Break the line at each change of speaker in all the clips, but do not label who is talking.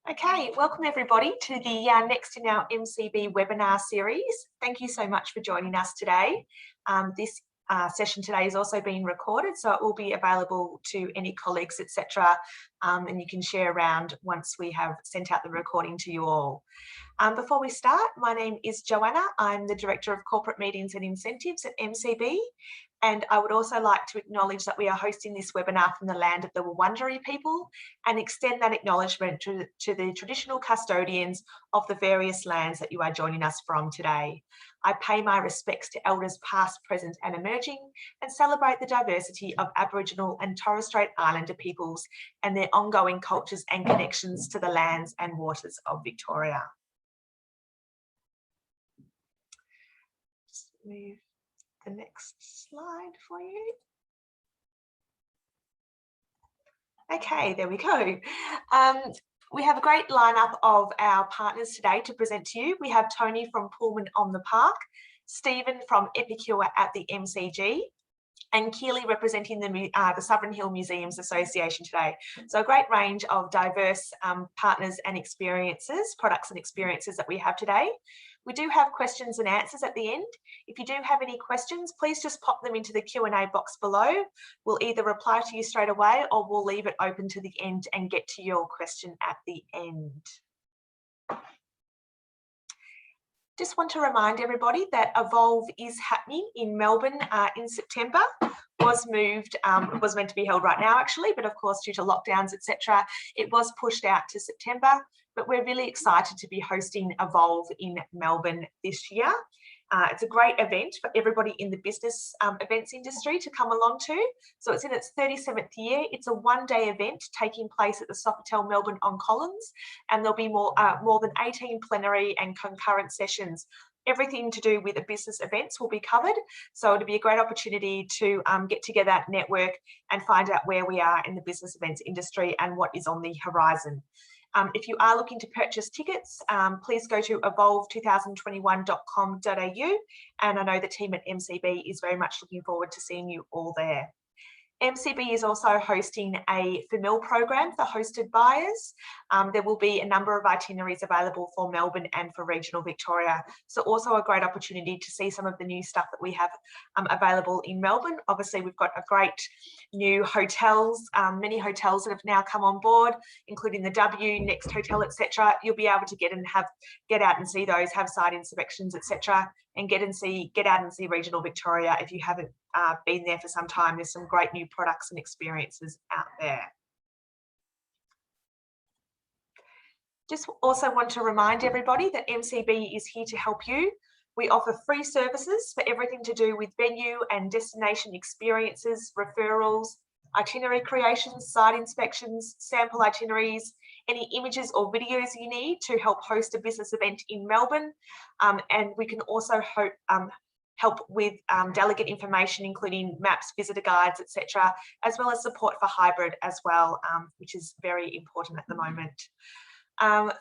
Okay, welcome everybody to the next in our MCB webinar series. Thank you so much for joining us today. This session today is also being recorded, so it will be available to any colleagues, etc. And you can share around once we have sent out the recording to you all. Before we start, my name is Joanna. I'm the Director of Corporate Meetings and Incentives at MCB. And I would also like to acknowledge that we are hosting this webinar from the land of the Wurundjeri people and extend that acknowledgement to the traditional custodians of the various lands that you are joining us from today. I pay my respects to elders past, present and emerging and celebrate the diversity of Aboriginal and Torres Strait Islander peoples and their ongoing cultures and connections to the lands and waters of Victoria. Just move the next slide for you. Okay, there we go. We have a great lineup of our partners today to present to you. We have Tony from Pullman on the Park, Stephen from EPICURE at the MCG, and Keely representing the Southern Hill Museums Association today. So a great range of diverse partners and experiences, products and experiences that we have today. We do have questions and answers at the end. If you do have any questions, please just pop them into the Q&A box below. We'll either reply to you straight away or we'll leave it open to the end and get to your question at the end. Just want to remind everybody that Evolve is happening in Melbourne in September. Was moved, it was meant to be held right now actually, but of course due to lockdowns, etc., it was pushed out to September. But we're really excited to be hosting Evolve in Melbourne this year. It's a great event for everybody in the business events industry to come along to. So it's in its 37th year. It's a one-day event taking place at the Sofitel Melbourne on Collins, and there'll be more than 18 plenary and concurrent sessions. Everything to do with the business events will be covered. So it'll be a great opportunity to get together, network, and find out where we are in the business events industry and what is on the horizon. If you are looking to purchase tickets, please go to evolve2021.com.au, and I know the team at MCB is very much looking forward to seeing you all there. MCB is also hosting a FMIL program for hosted buyers. There will be a number of itineraries available for Melbourne and for regional Victoria. So also a great opportunity to see some of the new stuff that we have available in Melbourne. Obviously, we've got a great new hotels, many hotels that have now come on board, including the W, Next Hotel, etc. You'll be able to get out and see those, have site inspections, etc., and get out and see regional Victoria if you haven't been there for some time. There's some great new products and experiences out there. Just also want to remind everybody that MCB is here to help you. We offer free services for everything to do with venue and destination experiences, referrals, itinerary creations, site inspections, sample itineraries, any images or videos you need to help host a business event in Melbourne. And we can also help with delegate information, including maps, visitor guides, etc., as well as support for hybrid as well, which is very important at the moment.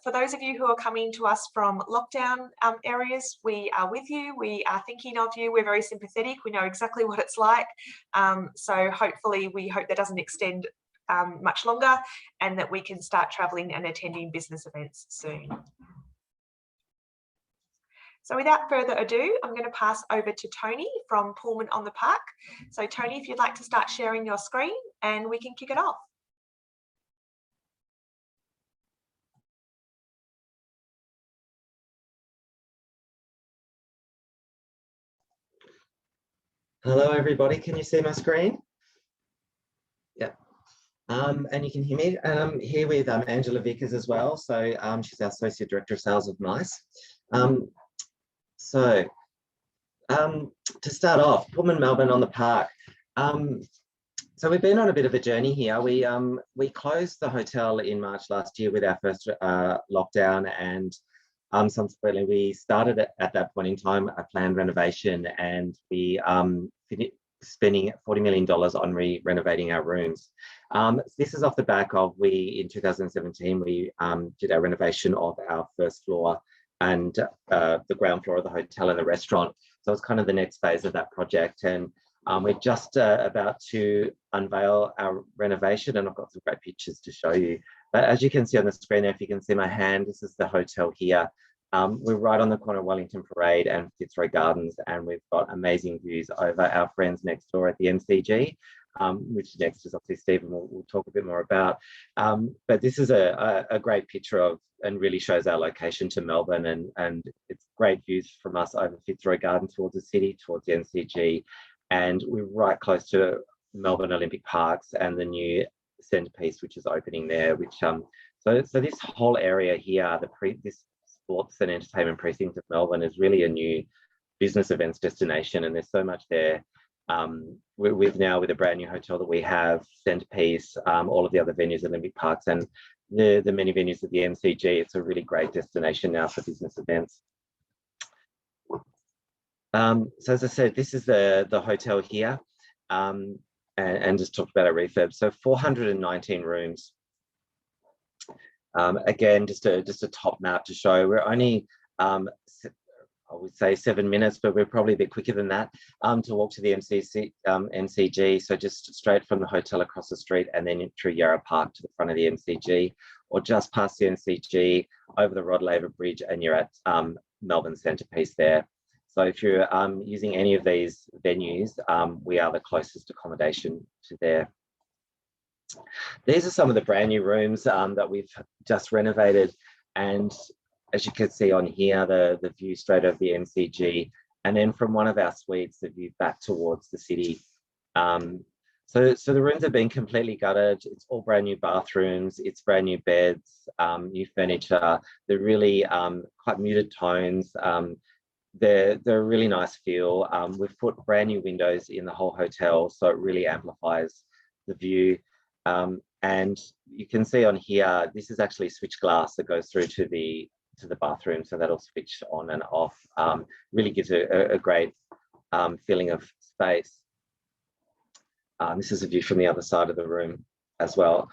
For those of you who are coming to us from lockdown areas, we are with you. We are thinking of you. We're very sympathetic. We know exactly what it's like. So hopefully we hope that doesn't extend much longer and that we can start travelling and attending business events soon. So without further ado, I'm going to pass over to Tony from Pullman on the Park. So Tony, if you'd like to start sharing your screen and we can kick it off.
Hello, everybody. Can you see my screen? Yeah. And you can hear me. And I'm here with Angela Vickers as well. So she's our Associate Director of Sales of NICE. To start off, Pullman Melbourne on the Park. So we've been on a bit of a journey here. We closed the hotel in March last year with our first lockdown, and subsequently we started at that point in time a planned renovation, and we spending $40 million on renovating our rooms. This is off the back of in 2017 we did our renovation of our first floor and the ground floor of the hotel and the restaurant. So it's kind of the next phase of that project, and we're just about to unveil our renovation, and I've got some great pictures to show you But as you can see on the screen there, if you can see my hand, this is the hotel here. We're right on the corner of Wellington Parade and Fitzroy Gardens, and we've got amazing views over our friends next door at the MCG, which next is obviously Stephen will talk a bit more about. But this is a great picture of, and really shows our location to Melbourne, and it's great views from us over Fitzroy Gardens towards the city, towards the MCG, and we're right close to Melbourne Olympic Parks and the new centrepiece which is opening there. Which so this whole area here, this sports and entertainment precinct of Melbourne, is really a new business events destination, and there's so much there. With a brand new hotel that we have, centrepiece, all of the other venues, Olympic Parks, and the many venues at the MCG. It's a really great destination now for business events. So as I said, this is the hotel here, and just talked about a refurb. So 419 rooms. Again, just a top map to show. We're only, I would say 7 minutes, but we're probably a bit quicker than that to walk to the MCG. So just straight from the hotel across the street, and then through Yarra Park to the front of the MCG, or just past the MCG over the Rod Laver Bridge, and you're at Melbourne Centrepiece there. So if you're using any of these venues, we are the closest accommodation to there. These are some of the brand new rooms that we've just renovated, and as you can see on here, the view straight over the MCG, and then from one of our suites, the view back towards the city. So the rooms have been completely gutted. It's all brand new bathrooms, it's brand new beds, new furniture. They're really quite muted tones. They're a really nice feel. We've put brand new windows in the whole hotel, so it really amplifies the view. And you can see on here, this is actually switch glass that goes through to the bathroom, so that'll switch on and off. Really gives a great feeling of space. This is a view from the other side of the room as well.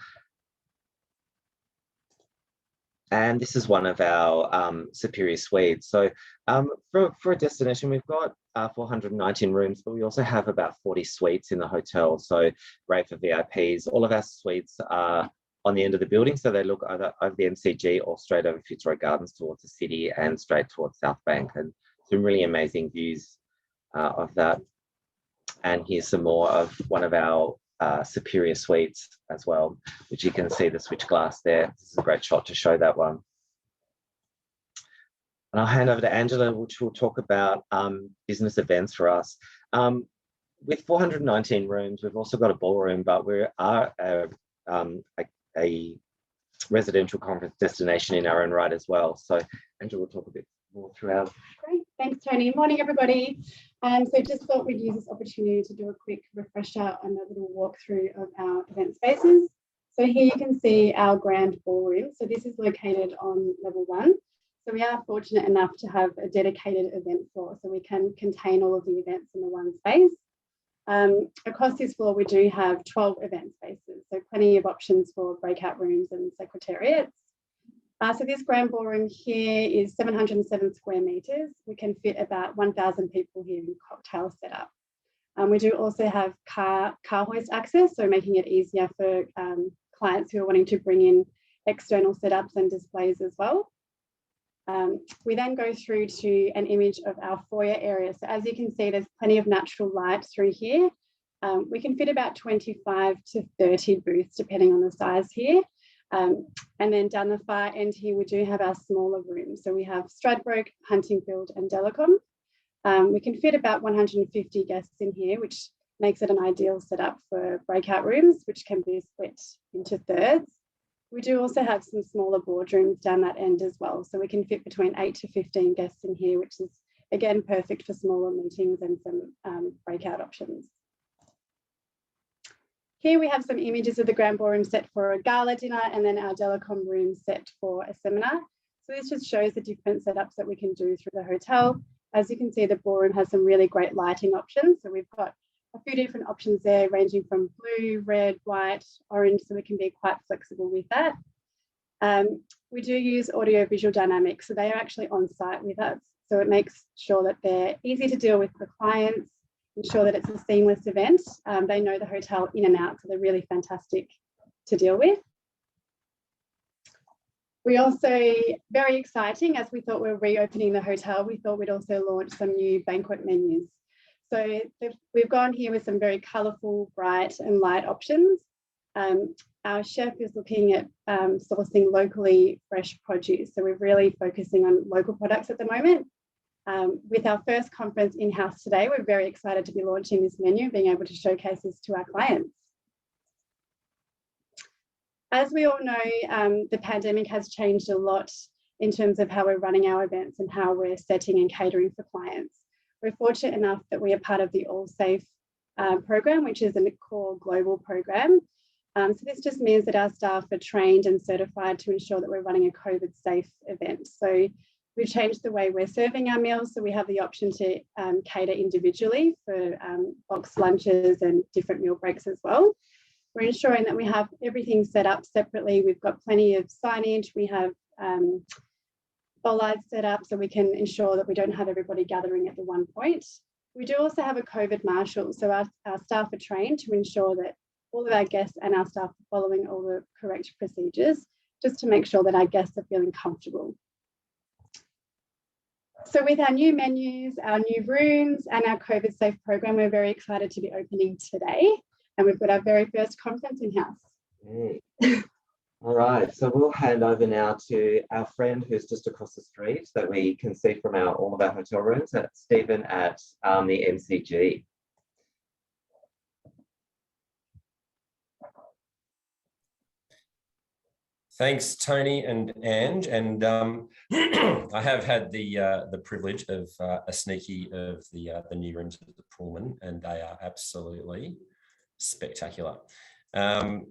And this is one of our superior suites. So for a destination, we've got 419 rooms, but we also have about 40 suites in the hotel. So great for VIPs. All of our suites are on the end of the building, so they look either over the MCG or straight over Fitzroy Gardens towards the city and straight towards South Bank, and some really amazing views of that. And here's some more of one of our superior suites as well, which you can see the switch glass there. This is a great shot to show that one. And I'll hand over to Angela, which will talk about business events for us. With 419 rooms, we've also got a ballroom, but we are a residential conference destination in our own right as well. So Angela will talk a bit more throughout.
Great, thanks Tony. Morning everybody. So just thought we'd use this opportunity to do a quick refresher and a little walkthrough of our event spaces. So here you can see our grand ballroom. So this is located on level 1. So we are fortunate enough to have a dedicated event floor, so we can contain all of the events in the one space. Across this floor, we do have 12 event spaces, so plenty of options for breakout rooms and secretariats. So this grand ballroom here is 707 square metres. We can fit about 1,000 people here in cocktail setup. We do also have car hoist access, so making it easier for clients who are wanting to bring in external setups and displays as well. We then go through to an image of our foyer area. So as you can see, there's plenty of natural light through here. We can fit about 25 to 30 booths, depending on the size here. And then down the far end here, we do have our smaller rooms. So we have Stradbroke, Huntingfield and Delacombe. We can fit about 150 guests in here, which makes it an ideal setup for breakout rooms, which can be split into thirds. We do also have some smaller boardrooms down that end as well. So we can fit between 8 to 15 guests in here, which is again perfect for smaller meetings and some breakout options. Here we have some images of the grand ballroom set for a gala dinner, and then our Delacombe room set for a seminar. So this just shows the different setups that we can do through the hotel. As you can see, the ballroom has some really great lighting options. So we've got a few different options there, ranging from blue, red, white, orange, so we can be quite flexible with that. We do use audio visual dynamics, so they are actually on site with us. So it makes sure that they're easy to deal with the clients, ensure that it's a seamless event. They know the hotel in and out, so they're really fantastic to deal with. We also, very exciting, as we thought we were reopening the hotel, we thought we'd also launch some new banquet menus. So we've gone here with some very colourful, bright and light options. Our chef is looking at sourcing locally fresh produce. So we're really focusing on local products at the moment. With our first conference in-house today, we're very excited to be launching this menu, being able to showcase this to our clients. As we all know, the pandemic has changed a lot in terms of how we're running our events and how we're setting and catering for clients. We're fortunate enough that we are part of the All Safe program, which is a core global program. So this just means that our staff are trained and certified to ensure that we're running a COVID safe event. So we've changed the way we're serving our meals. So we have the option to cater individually for box lunches and different meal breaks as well. We're ensuring that we have everything set up separately. We've got plenty of signage. We have bollards set up so we can ensure that we don't have everybody gathering at the one point. We do also have a COVID marshal. So our staff are trained to ensure that all of our guests and our staff are following all the correct procedures, just to make sure that our guests are feeling comfortable. So with our new menus, our new rooms and our COVID safe program, we're very excited to be opening today. And we've got our very first conference in-house.
Hey. All right, so we'll hand over now to our friend who's just across the street that we can see from all of our hotel rooms. That's Stephen at the MCG.
Thanks, Tony and Ange. And I have had the privilege of a sneaky of the new rooms at the Pullman, and they are absolutely spectacular. Okie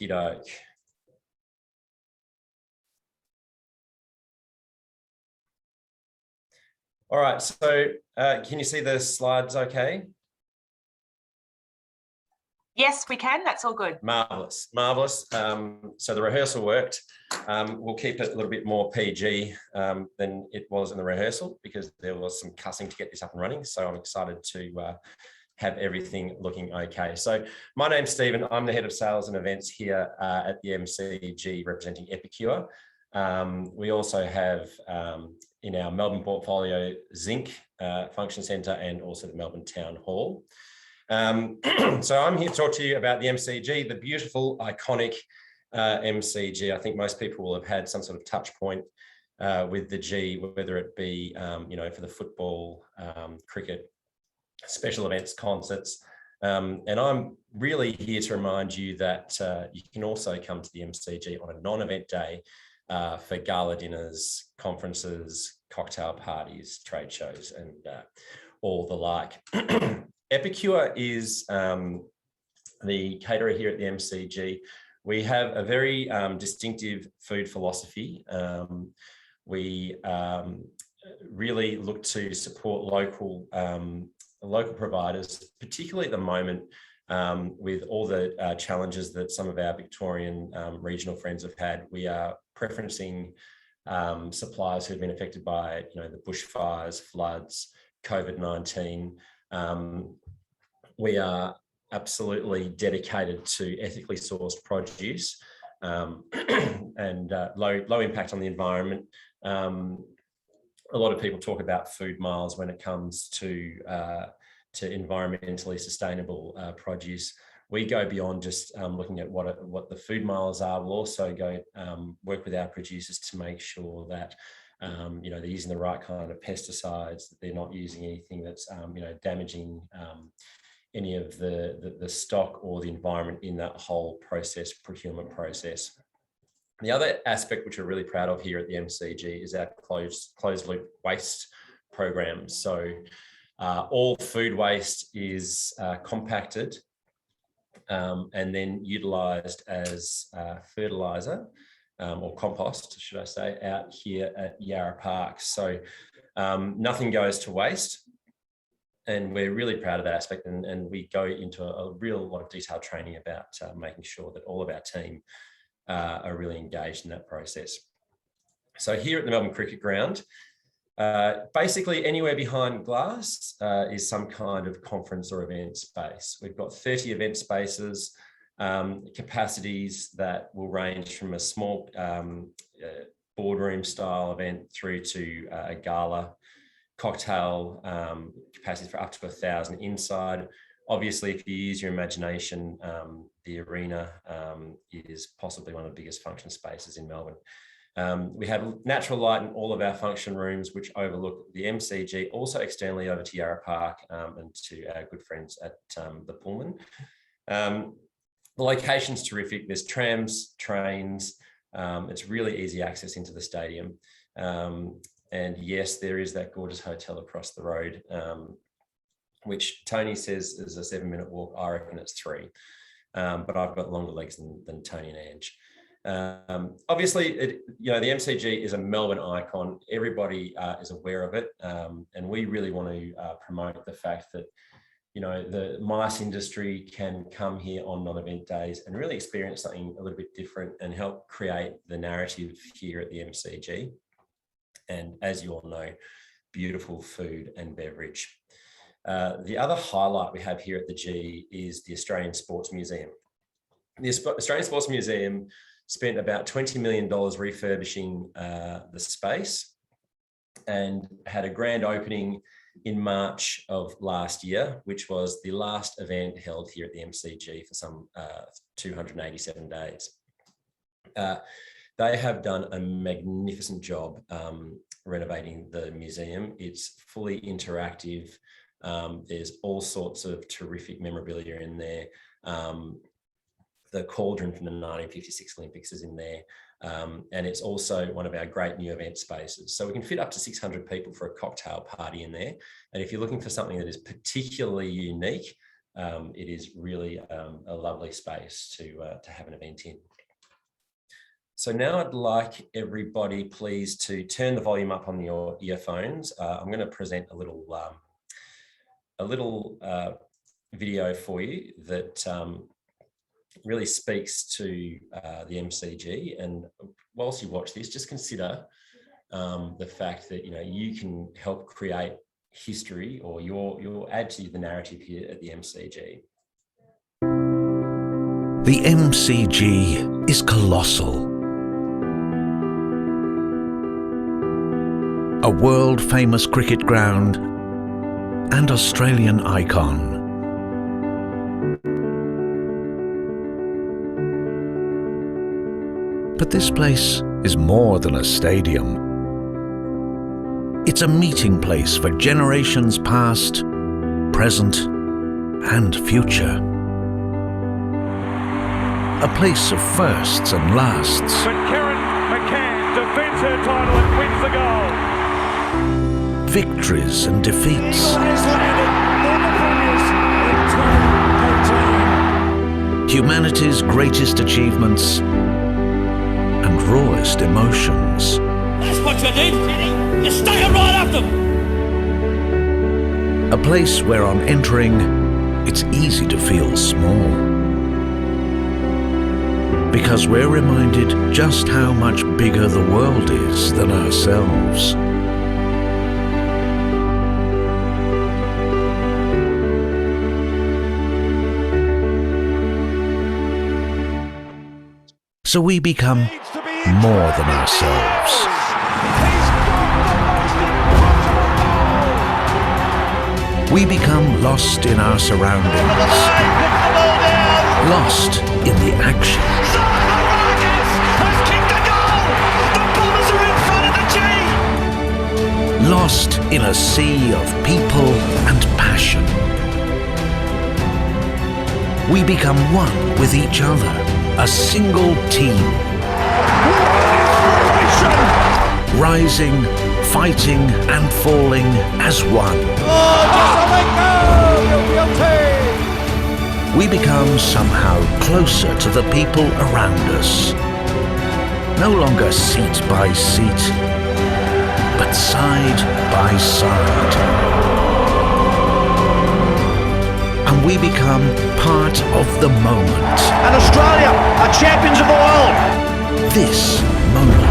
doke. All right, so can you see the slides okay?
Yes, we can. That's all good.
Marvellous, marvellous. So the rehearsal worked. We'll keep it a little bit more PG than it was in the rehearsal because there was some cussing to get this up and running. So I'm excited to have everything looking okay. So my name's Stephen. I'm the head of sales and events here at the MCG representing EPICURE. We also have in our Melbourne portfolio Zinc Function Centre and also the Melbourne Town Hall. So I'm here to talk to you about the MCG, the beautiful, iconic MCG. I think most people will have had some sort of touch point with the G, whether it be, for the football, cricket, special events, concerts. And I'm really here to remind you that you can also come to the MCG on a non-event day for gala dinners, conferences, cocktail parties, trade shows, and all the like. EPICURE is the caterer here at the MCG. We have a very distinctive food philosophy. We really look to support local providers, particularly at the moment with all the challenges that some of our Victorian regional friends have had. We are preferencing suppliers who have been affected by the bushfires, floods, COVID-19. We are absolutely dedicated to ethically sourced produce and low impact on the environment. A lot of people talk about food miles when it comes to environmentally sustainable produce. We go beyond just looking at what the food miles are. We'll also go work with our producers to make sure that they're using the right kind of pesticides, that they're not using anything that's damaging any of the stock or the environment in that whole procurement process. The other aspect which we're really proud of here at the MCG is our closed loop waste program. So all food waste is compacted and then utilised as fertiliser or compost, should I say, out here at Yarra Park. So nothing goes to waste. And we're really proud of that aspect. And we go into a real lot of detailed training about making sure that all of our team are really engaged in that process. So here at the Melbourne Cricket Ground, basically anywhere behind glass is some kind of conference or event space. We've got 30 event spaces. capacities that will range from a small boardroom style event through to a gala, cocktail capacity for up to 1,000 inside. Obviously, if you use your imagination, the arena is possibly one of the biggest function spaces in Melbourne. We have natural light in all of our function rooms, which overlook the MCG, also externally over to Yarra Park and to our good friends at the Pullman. The location's terrific. There's trams, trains. It's really easy access into the stadium. And yes, there is that gorgeous hotel across the road, which Tony says is a 7-minute walk. I reckon it's 3. But I've got longer legs than Tony and Ange. Obviously, the MCG is a Melbourne icon. Everybody is aware of it. And we really want to promote the fact that, the MICE industry can come here on non-event days and really experience something a little bit different and help create the narrative here at the MCG. And as you all know, beautiful food and beverage. The other highlight we have here at the G is the Australian Sports Museum. The Australian Sports Museum spent about $20 million refurbishing the space and had a grand opening in March of last year, which was the last event held here at the MCG for some 287 days. They have done a magnificent job renovating the museum. It's fully interactive. There's all sorts of terrific memorabilia in there. The cauldron from the 1956 Olympics is in there. And it's also one of our great new event spaces. So we can fit up to 600 people for a cocktail party in there. And if you're looking for something that is particularly unique, it is really a lovely space to have an event in. So now I'd like everybody please to turn the volume up on your earphones. I'm going to present a little video for you that really speaks to the MCG. And whilst you watch this, just consider the fact that you can help create history, or you'll add to the narrative here at the MCG.
The MCG is colossal. A world-famous cricket ground and Australian icon. But this place is more than a stadium. It's a meeting place for generations past, present, and future. A place of firsts and lasts.
But Karen McCann defends her title and wins the goal.
Victories and defeats. Humanity's greatest achievements and rawest emotions.
That's what you did, you stuck it right up them.
A place where on entering, it's easy to feel small. Because we're reminded just how much bigger the world is than ourselves. So we become more than ourselves. We become lost in our surroundings, lost in the action. Lost in a sea of people and passion. We become one with each other, a single team. Rising, fighting and falling as one. We become somehow closer to the people around us. No longer seat by seat, but side by side. And we become part of the moment.
And Australia are champions of the world.
This moment.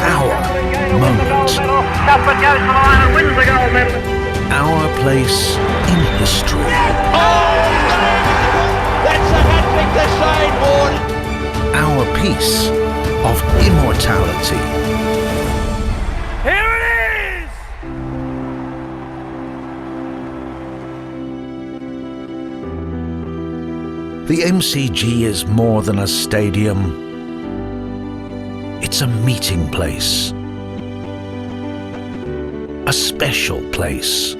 Our moment. Our place in history.
That's a hat-trick to Shane Warne.
Our piece of immortality.
Here it is!
The MCG is more than a stadium. It's a meeting place. A special place.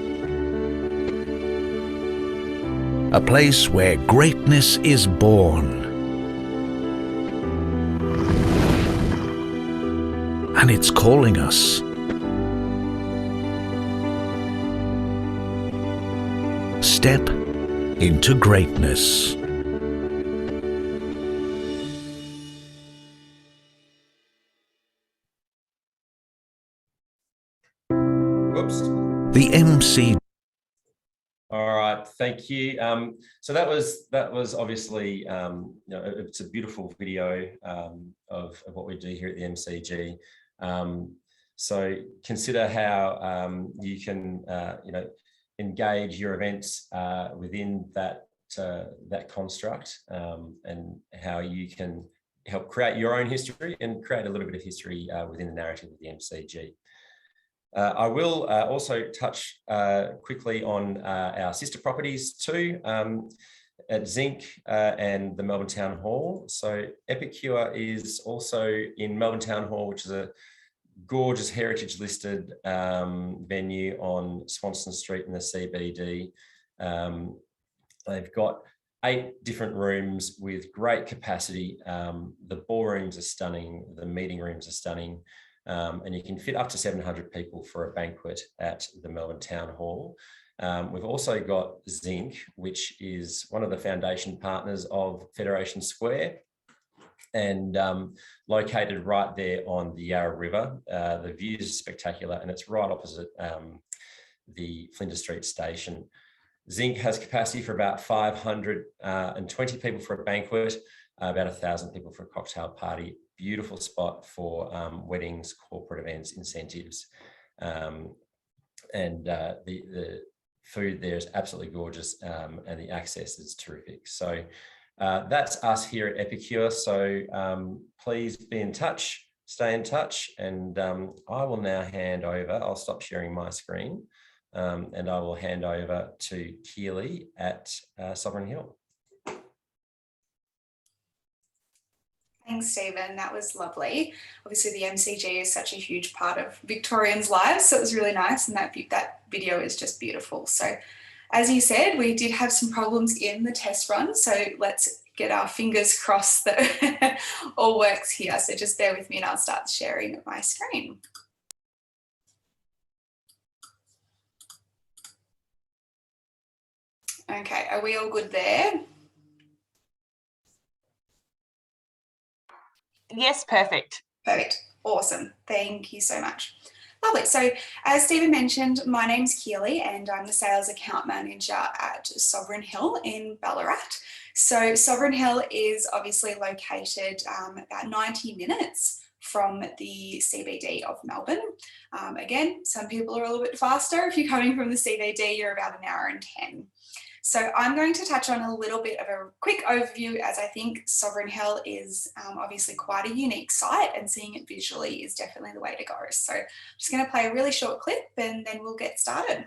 A place where greatness is born. And it's calling us. Step into greatness.
Whoops.
The MC.
All right, thank you. So that was obviously, it's a beautiful video of what we do here at the MCG. So consider how you can, engage your events within that construct, and how you can help create your own history and create a little bit of history within the narrative of the MCG. I will also touch quickly on our sister properties too, at Zinc and the Melbourne Town Hall. So EPICURE is also in Melbourne Town Hall, which is a gorgeous heritage listed venue on Swanston Street in the CBD. They've got 8 different rooms with great capacity. The ballrooms are stunning, the meeting rooms are stunning. And you can fit up to 700 people for a banquet at the Melbourne Town Hall. We've also got Zinc, which is one of the foundation partners of Federation Square, and located right there on the Yarra River. The views are spectacular, and it's right opposite the Flinders Street station. Zinc has capacity for about 520 people for a banquet, about 1,000 people for a cocktail party. Beautiful spot for weddings, corporate events, incentives, and the food there is absolutely gorgeous, and the access is terrific. So that's us here at EPICURE. So please be in touch, stay in touch, and I will now hand over. I'll stop sharing my screen, and I will hand over to Keely at Sovereign Hill.
Thanks, Stephen. That was lovely. Obviously, the MCG is such a huge part of Victorians' lives, so it was really nice, and that video is just beautiful. So, as you said, we did have some problems in the test run, so let's get our fingers crossed that all works here. So just bear with me and I'll start sharing my screen. Okay, are we all good there?
Yes, perfect.
Perfect. Awesome. Thank you so much. Lovely. So as Stephen mentioned, my name's Keely and I'm the Sales Account Manager at Sovereign Hill in Ballarat. So Sovereign Hill is obviously located about 90 minutes from the CBD of Melbourne. Again, some people are a little bit faster. If you're coming from the CBD, you're about an hour and 10. So I'm going to touch on a little bit of a quick overview, as I think Sovereign Hill is obviously quite a unique site and seeing it visually is definitely the way to go. So I'm just going to play a really short clip and then we'll get started.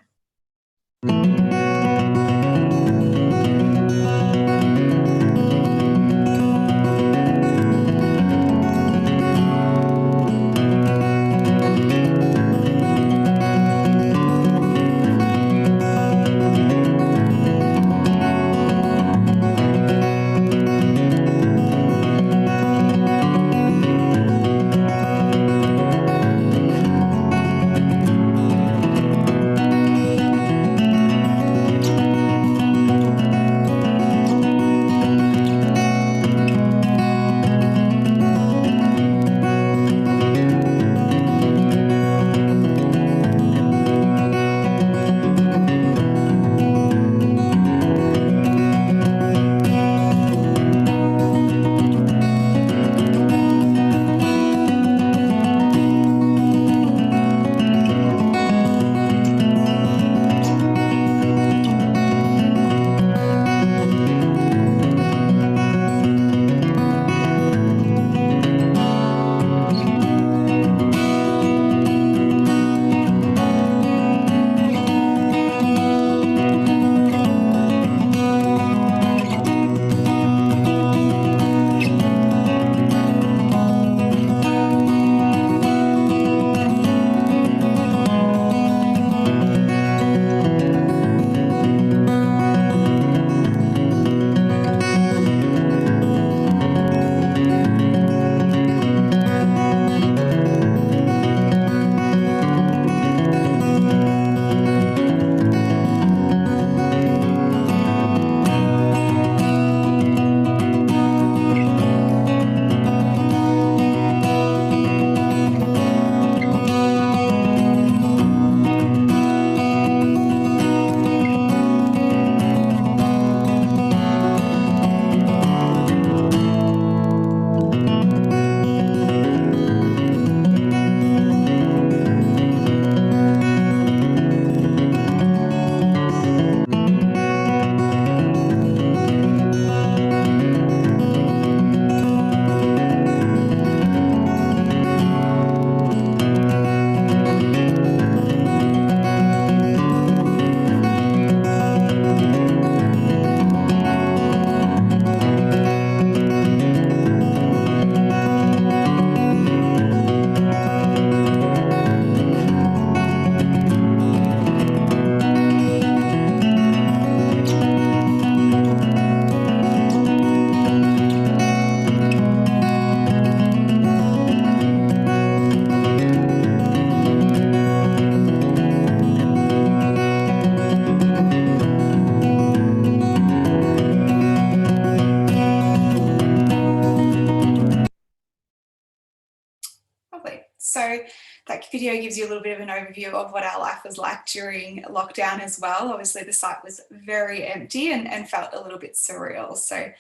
So that video gives you a little bit of an overview of what our life was like during lockdown as well. Obviously the site was very empty and felt a little bit surreal. So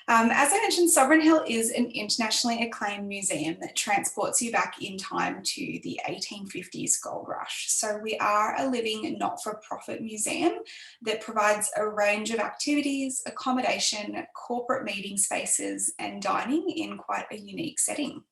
as I mentioned, Sovereign Hill is an internationally acclaimed museum that transports you back in time to the 1850s gold rush. So we are a living not-for-profit museum that provides a range of activities, accommodation, corporate meeting spaces and dining in quite a unique setting.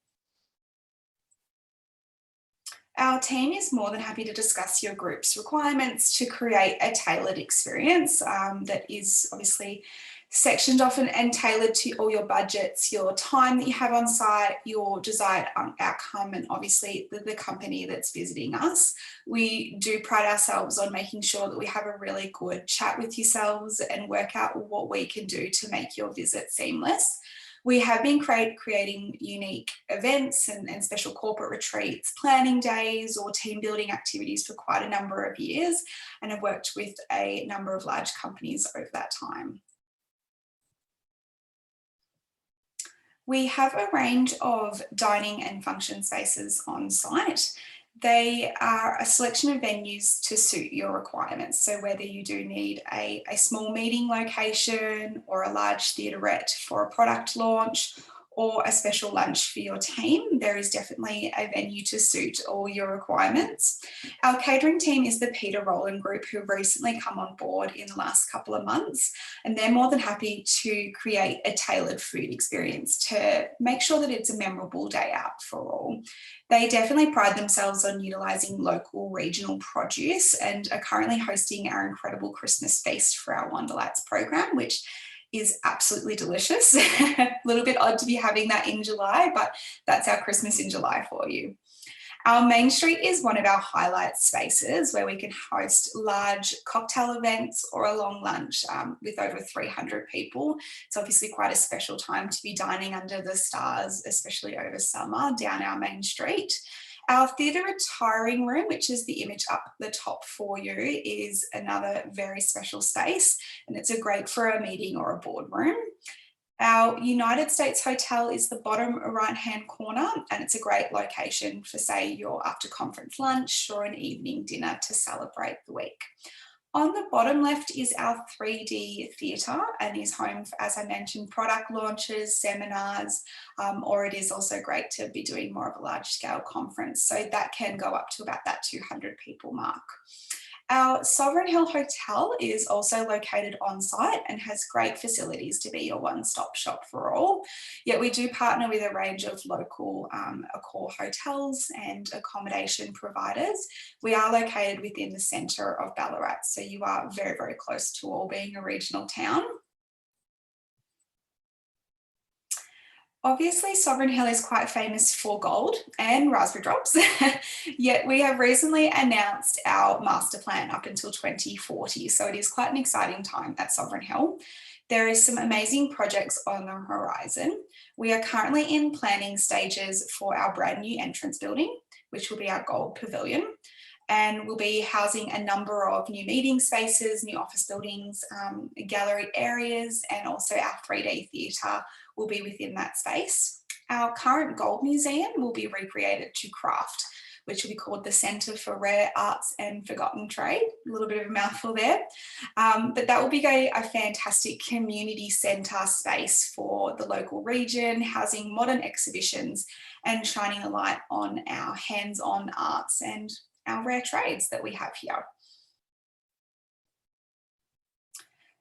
Our team is more than happy to discuss your group's requirements to create a tailored experience that is obviously sectioned off and tailored to all your budgets, your time that you have on site, your desired outcome, and obviously the company that's visiting us. We do pride ourselves on making sure that we have a really good chat with yourselves and work out what we can do to make your visit seamless. We have been creating unique events and special corporate retreats, planning days or team building activities for quite a number of years, and have worked with a number of large companies over that time. We have a range of dining and function spaces on site. They are a selection of venues to suit your requirements. So whether you do need a small meeting location or a large theaterette for a product launch or a special lunch for your team, there is definitely a venue to suit all your requirements. Our catering team is the Peter Rowland Group, who have recently come on board in the last couple of months, and they're more than happy to create a tailored food experience to make sure that it's a memorable day out for all. They definitely pride themselves on utilising local regional produce and are currently hosting our incredible Christmas feast for our Wonderlights program, which is absolutely delicious. A little bit odd to be having that in July, but that's our Christmas in July for you. Our main street is one of our highlight spaces where we can host large cocktail events or a long lunch with over 300 people. It's obviously quite a special time to be dining under the stars, especially over summer, down our main street. Our theatre retiring room, which is the image up the top for you, is another very special space, and it's great for a meeting or a boardroom. Our United States Hotel is the bottom right-hand corner, and it's a great location for, say, your after-conference lunch or an evening dinner to celebrate the week. On the bottom left is our 3D theatre and is home for, as I mentioned, product launches, seminars, or it is also great to be doing more of a large scale conference. So that can go up to about that 200 people mark. Our Sovereign Hill Hotel is also located on site and has great facilities to be your one-stop shop for all. Yet we do partner with a range of local Accor hotels and accommodation providers. We are located within the centre of Ballarat, so you are very, very close to all, being a regional town. Obviously, Sovereign Hill is quite famous for gold and raspberry drops, yet we have recently announced our master plan up until 2040, so it is quite an exciting time at Sovereign Hill. There is some amazing projects on the horizon. We are currently in planning stages for our brand new entrance building, which will be our gold pavilion, and we'll be housing a number of new meeting spaces, new office buildings, gallery areas, and also our 3D theatre will be within that space. Our current gold museum will be recreated to craft, which will be called the Centre for Rare Arts and Forgotten Trade. A little bit of a mouthful there, but that will be a fantastic community centre space for the local region, housing modern exhibitions and shining a light on our hands-on arts and our rare trades that we have here.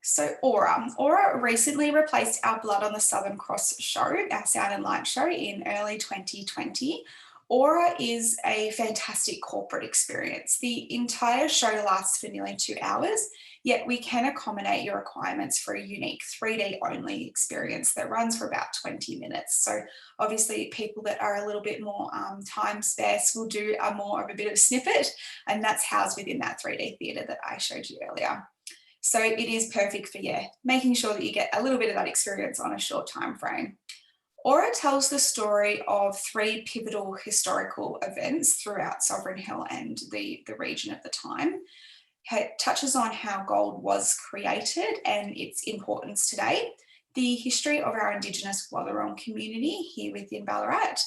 So Aura recently replaced our Blood on the Southern Cross show, our sound and light show, in early 2020. Aura is a fantastic corporate experience. The entire show lasts for nearly 2 hours, yet we can accommodate your requirements for a unique 3D only experience that runs for about 20 minutes. So obviously people that are a little bit more time sparse will do more of a bit of a snippet, and that's housed within that 3D theatre that I showed you earlier. So it is perfect for, making sure that you get a little bit of that experience on a short time frame. Aura tells the story of 3 pivotal historical events throughout Sovereign Hill and the region at the time. It touches on how gold was created and its importance today, the history of our Indigenous Wathaurong community here within Ballarat,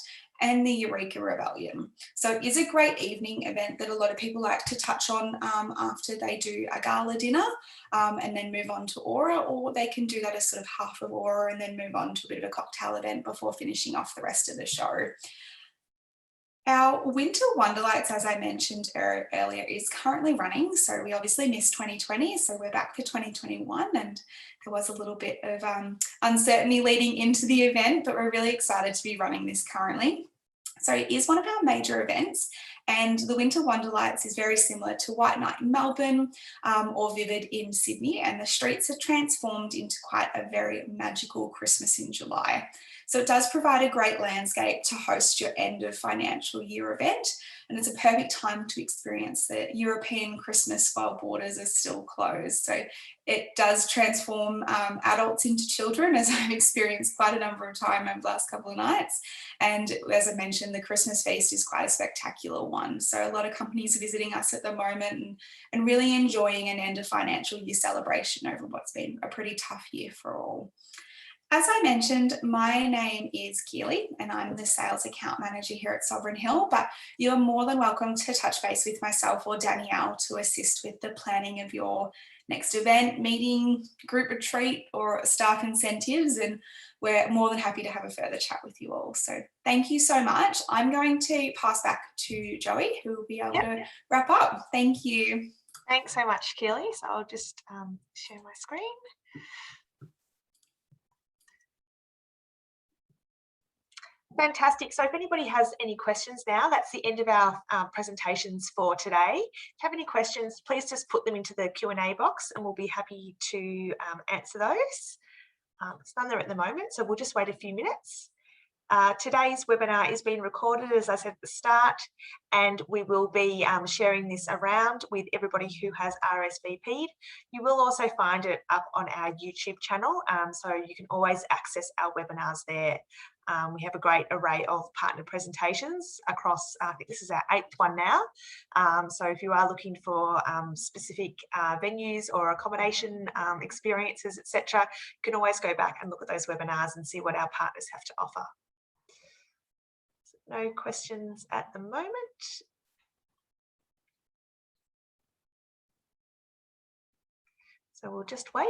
and the Eureka Rebellion. So it is a great evening event that a lot of people like to touch on after they do a gala dinner and then move on to Aura, or they can do that as sort of half of Aura and then move on to a bit of a cocktail event before finishing off the rest of the show. Our Winter Wonderlights, as I mentioned earlier, is currently running. So we obviously missed 2020, so we're back for 2021, and there was a little bit of uncertainty leading into the event, but we're really excited to be running this currently. So it is one of our major events, and the Winter Wonderlights is very similar to White Night in Melbourne or Vivid in Sydney, and the streets are transformed into quite a very magical Christmas in July. So it does provide a great landscape to host your end of financial year event, and it's a perfect time to experience the European Christmas while borders are still closed. So it does transform adults into children, as I've experienced quite a number of times over the last couple of nights. And as I mentioned, the Christmas feast is quite a spectacular one. So a lot of companies are visiting us at the moment and really enjoying an end of financial year celebration over what's been a pretty tough year for all. As I mentioned, my name is Keely and I'm the Sales Account Manager here at Sovereign Hill, but you're more than welcome to touch base with myself or Danielle to assist with the planning of your next event, meeting, group retreat or staff incentives, and we're more than happy to have a further chat with you all. So thank you so much. I'm going to pass back to Joey, who will be able to wrap up. Thank you.
Thanks so much, Keely. So I'll just share my screen. Fantastic. So if anybody has any questions now, that's the end of our presentations for today. If you have any questions, please just put them into the Q&A box and we'll be happy to answer those. It's none there at the moment, so we'll just wait a few minutes. Today's webinar is being recorded, as I said at the start, and we will be sharing this around with everybody who has RSVP'd. You will also find it up on our YouTube channel, so you can always access our webinars there. We have a great array of partner presentations across, I think this is our 8th one now. So if you are looking for specific venues or accommodation experiences, etc., you can always go back and look at those webinars and see what our partners have to offer. No questions at the moment. So we'll just wait.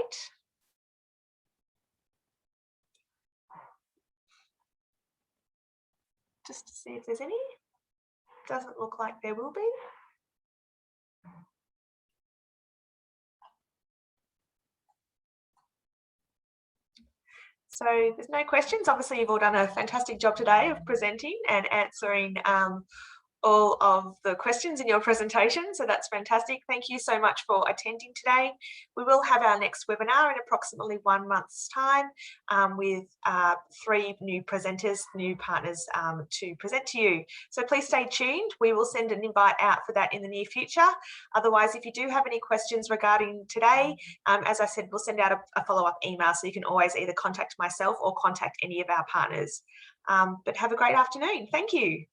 Just to see if there's any. Doesn't look like there will be. So there's no questions. Obviously, you've all done a fantastic job today of presenting and answering all of the questions in your presentation. So that's fantastic. Thank you so much for attending today. We will have our next webinar in approximately 1 month's time with 3 new presenters, new partners to present to you. So please stay tuned. We will send an invite out for that in the near future. Otherwise, if you do have any questions regarding today, as I said, we'll send out a follow-up email, so you can always either contact myself or contact any of our partners. But have a great afternoon. Thank you.